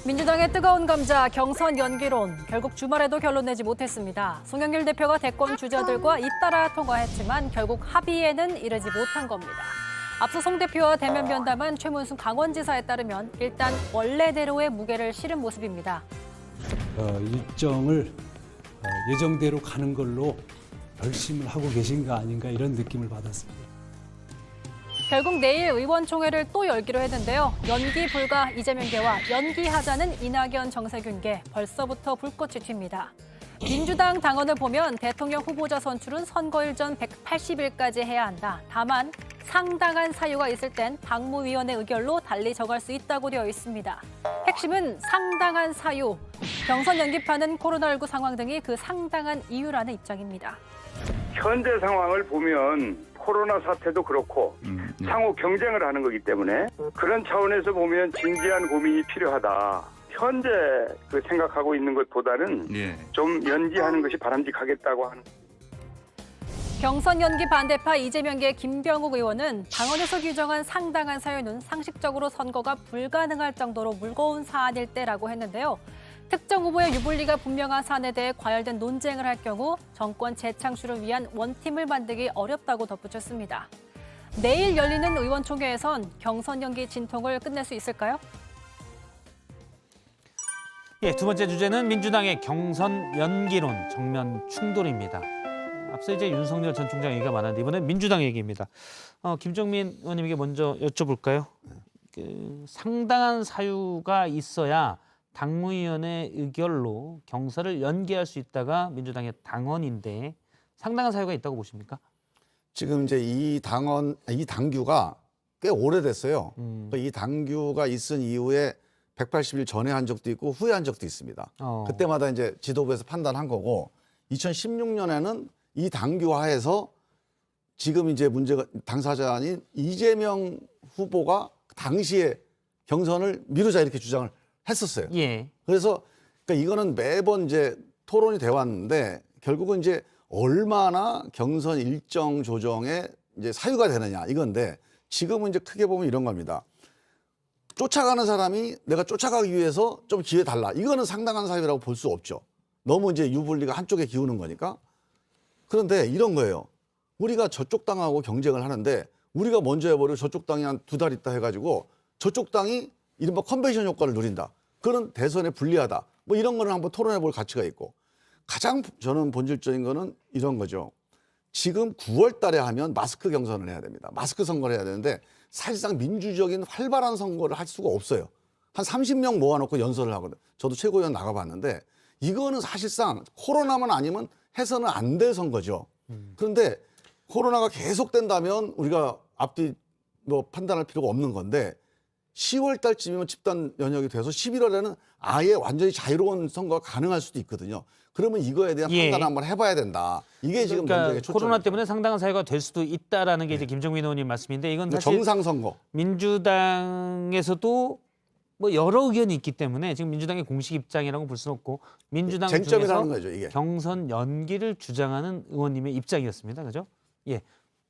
민주당의 뜨거운 감자 경선 연기론 결국 주말에도 결론 내지 못했습니다. 송영길 대표가 대권 주자들과 잇따라 통화했지만 결국 합의에는 이르지 못한 겁니다. 앞서 송 대표와 대면 면담한 최문순 강원지사에 따르면 일단 원래대로의 무게를 실은 모습입니다. 일정을 예정대로 가는 걸로 결심을 하고 계신 거 아닌가 이런 느낌을 받았습니다. 결국 내일 의원총회를 또 열기로 했는데요. 연기 불가 이재명계와 연기하자는 이낙연 정세균계 벌써부터 불꽃이 튑니다. 민주당 당원을 보면 대통령 후보자 선출은 선거일 전 180일까지 해야 한다. 다만 상당한 사유가 있을 땐 당무위원회 의결로 달리 정할 수 있다고 되어 있습니다. 핵심은 상당한 사유. 경선 연기파는 코로나19 상황 등이 그 상당한 이유라는 입장입니다. 현재 상황을 보면 코로나 사태도 그렇고 상호 경쟁을 하는 거기 때문에 그런 차원에서 보면 진지한 고민이 필요하다. 현재 생각하고 있는 것보다는 좀 연기하는 것이 바람직하겠다고 하는. 경선 연기 반대파 이재명계 김병욱 의원은 당원에서 규정한 상당한 사유는 상식적으로 선거가 불가능할 정도로 무거운 사안일 때라고 했는데요. 특정 후보의 유불리가 분명한 사안에 대해 과열된 논쟁을 할 경우 정권 재창출을 위한 원팀을 만들기 어렵다고 덧붙였습니다. 내일 열리는 의원총회에선 경선 연기 진통을 끝낼 수 있을까요? 두 번째 주제는 민주당의 경선 연기론 정면 충돌입니다. 앞서 이제 윤석열 전 총장 얘기가 많았는데 이번엔 민주당 얘기입니다. 김종민 의원님에게 먼저 여쭤볼까요? 상당한 사유가 있어야 당무위원회 의결로 경선을 연기할 수 있다가 민주당의 당원인데 상당한 사유가 있다고 보십니까? 지금 이제 이 당규가 꽤 오래됐어요. 이 당규가 있은 이후에 180일 전에 한 적도 있고 후에 한 적도 있습니다. 그때마다 이제 지도부에서 판단한 거고 2016년에는 이 당규 하에서 지금 이제 문제가 당사자 아닌 이재명 후보가 당시에 경선을 미루자 이렇게 주장을 했었어요. 예. 그래서 그러니까 이거는 매번 이제 토론이 돼 왔는데 결국은 이제 얼마나 경선 일정 조정에 이제 사유가 되느냐 이건데 지금은 이제 크게 보면 이런 겁니다. 쫓아가는 사람이 내가 쫓아가기 위해서 좀 기회 달라. 이거는 상당한 사유라고 볼 수 없죠. 너무 이제 유불리가 한쪽에 기우는 거니까. 그런데 이런 거예요. 우리가 저쪽 당하고 경쟁을 하는데 우리가 먼저 해버리고 저쪽 당이 한 2달 있다 해가지고 저쪽 당이 이른바 컨벤션 효과를 누린다. 그런 대선에 불리하다. 뭐 이런 거는 한번 토론해 볼 가치가 있고 가장 저는 본질적인 거는 이런 거죠. 지금 9월 달에 하면 마스크 경선을 해야 됩니다. 마스크 선거를 해야 되는데 사실상 민주적인 활발한 선거를 할 수가 없어요. 한 30명 모아놓고 연설을 하거든. 저도 최고위원 나가봤는데 이거는 사실상 코로나만 아니면 해서는 안 될 선거죠. 그런데 코로나가 계속된다면 우리가 앞뒤 뭐 판단할 필요가 없는 건데 10월 달쯤이면 집단 면역이 돼서 11월에는 아예 완전히 자유로운 선거가 가능할 수도 있거든요. 그러면 이거에 대한 판단을 한번 해봐야 된다. 이게 지금 문제의 초점이죠. 코로나 때문에 상당한 사유가 될 수도 있다라는 게 이제 김종민 의원님 말씀인데 이건 사실 정상 선거. 민주당에서도 뭐 여러 의견이 있기 때문에 지금 민주당의 공식 입장이라고 볼 수는 없고 민주당 쟁점이라는 중에서 거죠, 이게. 경선 연기를 주장하는 의원님의 입장이었습니다. 그죠? 예.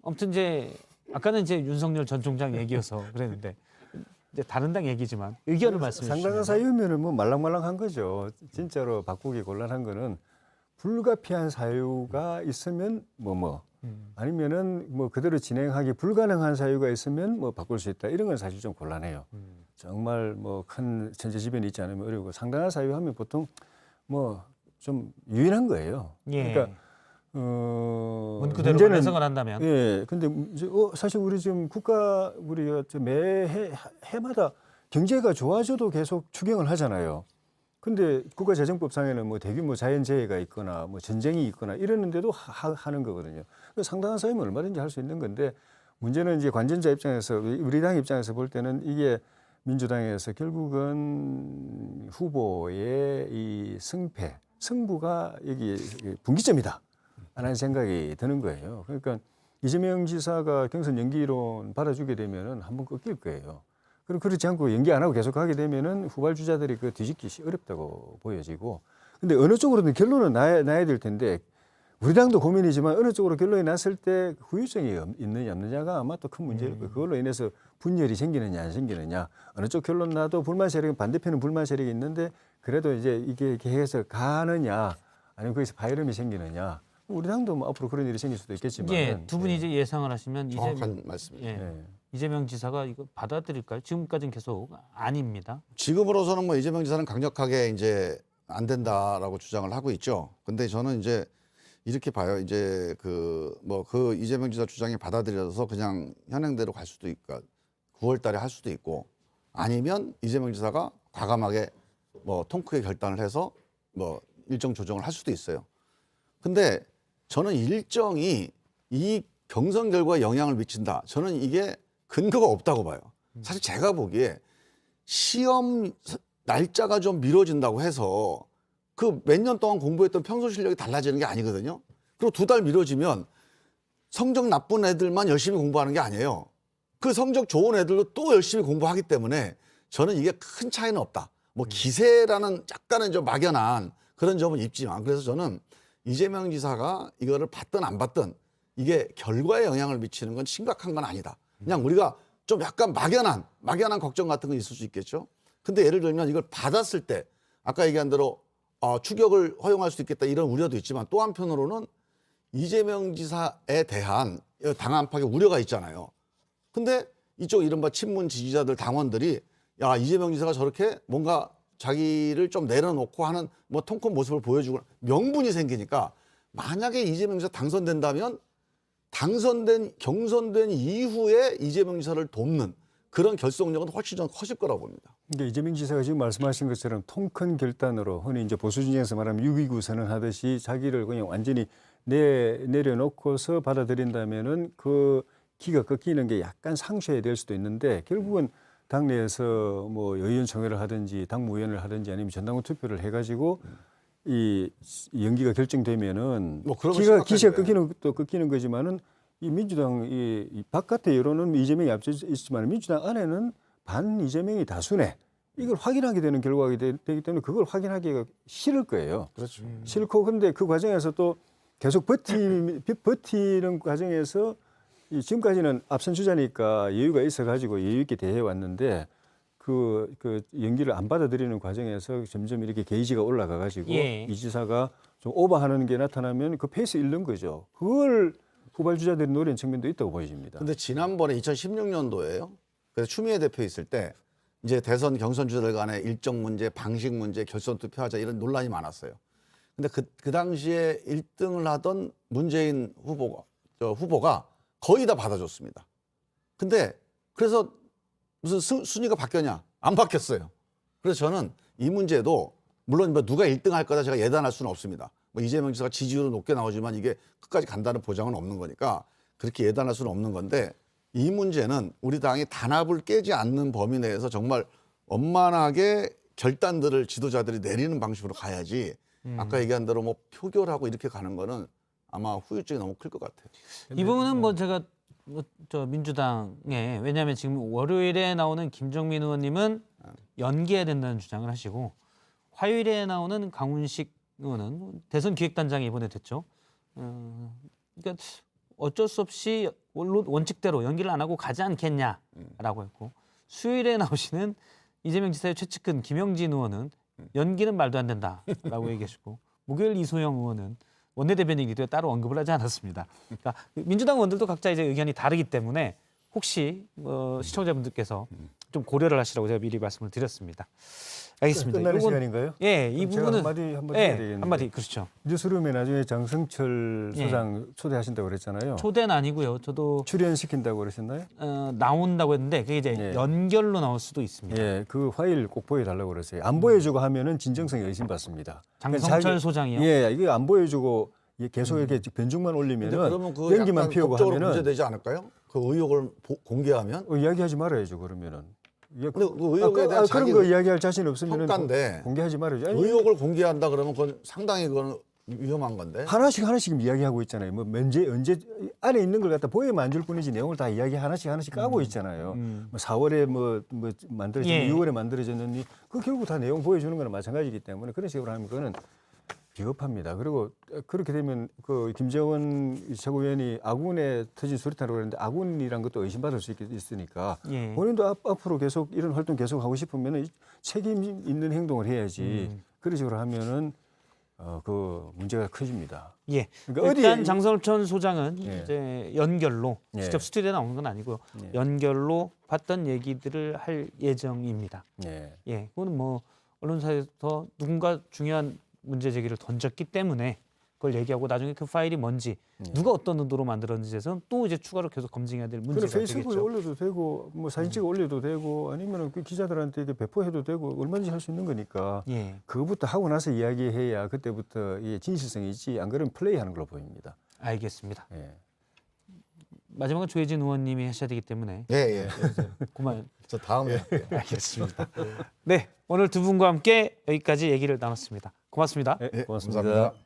아무튼 이제 아까는 이제 윤석열 전 총장 얘기여서 그랬는데 이제 다른 당 얘기지만 의견을 말씀해 주시면. 상당한 사유면은 뭐 말랑말랑한 거죠. 진짜로 바꾸기 곤란한 거는 불가피한 사유가 있으면 아니면은 뭐 그대로 진행하기 불가능한 사유가 있으면 뭐 바꿀 수 있다. 이런 건 사실 좀 곤란해요. 정말 뭐 큰 천재지변이 있지 않으면 어려우고 상당한 사유 하면 보통 뭐 좀 유인한 거예요. 예. 그러니까 문구대로 해석을 한다면. 예. 근데 사실 우리 지금 우리가 해마다 경제가 좋아져도 계속 추경을 하잖아요. 근데 국가재정법상에는 뭐 대규모 자연재해가 있거나 뭐 전쟁이 있거나 이러는데도 하는 거거든요. 상당한 사유면 얼마든지 할 수 있는 건데 문제는 이제 관전자 입장에서 우리 당 입장에서 볼 때는 이게 민주당에서 결국은 후보의 이 승부가 여기 분기점이다. 라는 생각이 드는 거예요. 그러니까 이재명 지사가 경선 연기론 받아주게 되면은 한번 꺾일 거예요. 그리고 그렇지 않고 연기 안 하고 계속 하게 되면은 후발주자들이 그 뒤집기 어렵다고 보여지고. 근데 어느 쪽으로든 결론은 나야 될 텐데 우리 당도 고민이지만 어느 쪽으로 결론이 났을 때 후유증이 있느냐 없느냐가 아마 또 큰 문제일 거예요. 그걸로 인해서 분열이 생기느냐 안 생기느냐. 어느 쪽 결론 나도 불만 세력은 반대편은 불만 세력이 있는데 그래도 이제 이게 이렇게 해서 가느냐 아니면 거기서 파열음이 생기느냐. 우리 당도 뭐 앞으로 그런 일이 생길 수도 있겠지만. 예, 두 분이 이제 예상을 하시면 정확한 말씀입니다. 예, 이재명 지사가 이거 받아들일까요? 지금까지는 계속 아닙니다. 지금으로서는 뭐 이재명 지사는 강력하게 이제 안 된다라고 주장을 하고 있죠. 근데 저는 이제 이렇게 봐요. 이제 그 이재명 지사 주장이 받아들여서 그냥 현행대로 갈 수도 있고 9월 달에 할 수도 있고 아니면 이재명 지사가 과감하게 뭐 통 크게 결단을 해서 뭐 일정 조정을 할 수도 있어요. 근데 저는 일정이 이 경선 결과에 영향을 미친다. 저는 이게 근거가 없다고 봐요. 사실 제가 보기에 시험 날짜가 좀 미뤄진다고 해서 그 몇 년 동안 공부했던 평소 실력이 달라지는 게 아니거든요. 그리고 2달 미뤄지면 성적 나쁜 애들만 열심히 공부하는 게 아니에요. 그 성적 좋은 애들도 또 열심히 공부하기 때문에 저는 이게 큰 차이는 없다. 뭐 기세라는 약간은 좀 막연한 그런 점은 있지만 그래서 저는 이재명 지사가 이거를 받든 안 받든 이게 결과에 영향을 미치는 건 심각한 건 아니다. 그냥 우리가 좀 약간 막연한 걱정 같은 건 있을 수 있겠죠. 근데 예를 들면 이걸 받았을 때 아까 얘기한 대로 추격을 허용할 수도 있겠다 이런 우려도 있지만 또 한편으로는 이재명 지사에 대한 당 안팎의 우려가 있잖아요. 근데 이쪽 이른바 친문 지지자들 당원들이 야 이재명 지사가 저렇게 뭔가 자기를 좀 내려놓고 하는 뭐 통큰 모습을 보여주고 명분이 생기니까 만약에 이재명 지사 당선된다면 경선된 이후에 이재명 지사를 돕는 그런 결속력은 훨씬 좀 커질 거라고 봅니다. 그러니까 이재명 지사가 지금 말씀하신 것처럼 통큰 결단으로 흔히 이제 보수 진영에서 말하면 6.29 선언하듯이 자기를 그냥 완전히 내려놓고서 받아들인다면은 그 기가 꺾이는 게 약간 상쇄될 수도 있는데 결국은 당내에서 뭐 의원총회를 하든지 당무위원을 하든지 아니면 전당원 투표를 해가지고 이 연기가 결정되면은 뭐 그런 건 기시가 심각하죠. 꺾이는 거지만은 이 민주당 이 바깥의 여론은 이재명이 앞서 있지만 민주당 안에는 반 이재명이 다수네. 이걸 확인하게 되는 결과가 되기 때문에 그걸 확인하기가 싫을 거예요. 그렇죠. 싫고 근데 그 과정에서 또 계속 버티는 과정에서 지금까지는 앞선 주자니까 여유가 있어가지고 여유 있게 대해 왔는데 그 연기를 안 받아들이는 과정에서 점점 이렇게 게이지가 올라가가지고 예. 이 지사가 좀 오버하는 게 나타나면 그 페이스 잃는 거죠. 그걸 후발 주자들이 노리는 측면도 있다고 보여집니다. 근데 지난번에 2016년도에요. 그래서 추미애 대표 있을 때 이제 대선 경선 주자들 간의 일정 문제, 방식 문제, 결선 투표하자 이런 논란이 많았어요. 근데 그 당시에 1등을 하던 문재인 후보가 거의 다 받아줬습니다. 근데 그래서 무슨 순위가 바뀌었냐? 안 바뀌었어요. 그래서 저는 이 문제도 물론 뭐 누가 1등 할 거다 제가 예단할 수는 없습니다. 뭐 이재명 지사가 지지율은 높게 나오지만 이게 끝까지 간다는 보장은 없는 거니까 그렇게 예단할 수는 없는 건데 이 문제는 우리 당이 단합을 깨지 않는 범위 내에서 정말 원만하게 결단들을 지도자들이 내리는 방식으로 가야지 아까 얘기한 대로 뭐 표결하고 이렇게 가는 거는 아마 후유증이 너무 클 것 같아요. 이 부분은 뭐 제가 저 민주당에 왜냐하면 지금 월요일에 나오는 김종민 의원님은 연기해야 된다는 주장을 하시고 화요일에 나오는 강훈식 의원은 대선 기획단장이 이번에 됐죠. 그러니까 어쩔 수 없이 원칙대로 연기를 안 하고 가지 않겠냐라고 했고 수요일에 나오시는 이재명 지사의 최측근 김영진 의원은 연기는 말도 안 된다라고 얘기하시고 목요일 이소영 의원은 원내대변인이기도 따로 언급을 하지 않았습니다. 그러니까 민주당 의원들도 각자 이제 의견이 다르기 때문에 혹시 시청자분들께서 좀 고려를 하시라고 제가 미리 말씀을 드렸습니다. 알겠습니다. 끝나는 요건- 시간인가요? 예, 이 제가 부분은 한마디 예, 해야 되겠는데. 한마디 그렇죠. 뉴스룸에 나중에 장성철 예. 소장 초대하신다고 그랬잖아요. 초대는 아니고요. 저도 출연시킨다고 그러셨나요? 나온다고 했는데 그게 이제 예. 연결로 나올 수도 있습니다. 예, 그 화일 꼭 보여달라고 그랬어요. 안 보여주고 하면은 진정성이 의심받습니다. 장성철 자기- 소장이요. 예, 이게 안 보여주고 계속 이렇게 변죽만 근데 올리면은 그러면 그 연기만 약간 피우고 법적으로 하면은 문제되지 않을까요? 그 의혹을 공개하면? 이야기하지 말아야죠. 그러면은. 근데 그 의혹에 대한 그런 자기 거 이야기할 자신 없으면 평가인데 공개하지 말아야죠. 아니, 의혹을 공개한다 그러면 그건 상당히 그건 위험한 건데. 하나씩 이야기하고 있잖아요. 뭐 언제 안에 있는 걸 갖다 보여만 안 줄 뿐이지 내용을 다 이야기 하나씩 까고 있잖아요. 뭐 4월에 뭐 만들어졌니, 예. 6월에 만들어졌느니 그 결국 다 내용 보여주는 거나 마찬가지이기 때문에 그런 식으로 하면 그거는 비겁합니다. 그리고 그렇게 되면 그 김정은 최고위원이 아군에 터진 수리탄이라고 그러는데 아군이란 것도 의심받을 수 있으니까 예. 본인도 앞으로 계속 이런 활동 계속 하고 싶으면 책임 있는 행동을 해야지. 그런 식으로 하면은 그 문제가 커집니다. 예. 그러니까 일단 장성철 소장은 예. 이제 연결로 예. 직접 스튜디오에 나오는 건 아니고요. 예. 연결로 봤던 얘기들을 할 예정입니다. 예. 예, 그거는 뭐 언론사에서 누군가 중요한 문제 제기를 던졌기 때문에 그걸 얘기하고 나중에 그 파일이 뭔지 누가 어떤 의도로 만들었는지에서는 또 이제 추가로 계속 검증해야 될 그럼 문제가 페이스북에 되겠죠. 올려도 되고 뭐 사진 찍어 올려도 되고 아니면 그 기자들한테 이렇게 배포해도 되고 얼마든지 할 수 있는 거니까 예, 그거부터 하고 나서 이야기해야 그때부터 이게 진실성이 있지 안 그러면 플레이하는 걸로 보입니다. 알겠습니다. 예. 마지막은 조혜진 의원님이 하셔야 되기 때문에 예. 그만. 저 다음에 알겠습니다. 네, 오늘 두 분과 함께 여기까지 얘기를 나눴습니다. 고맙습니다. 예, 고맙습니다. 감사합니다.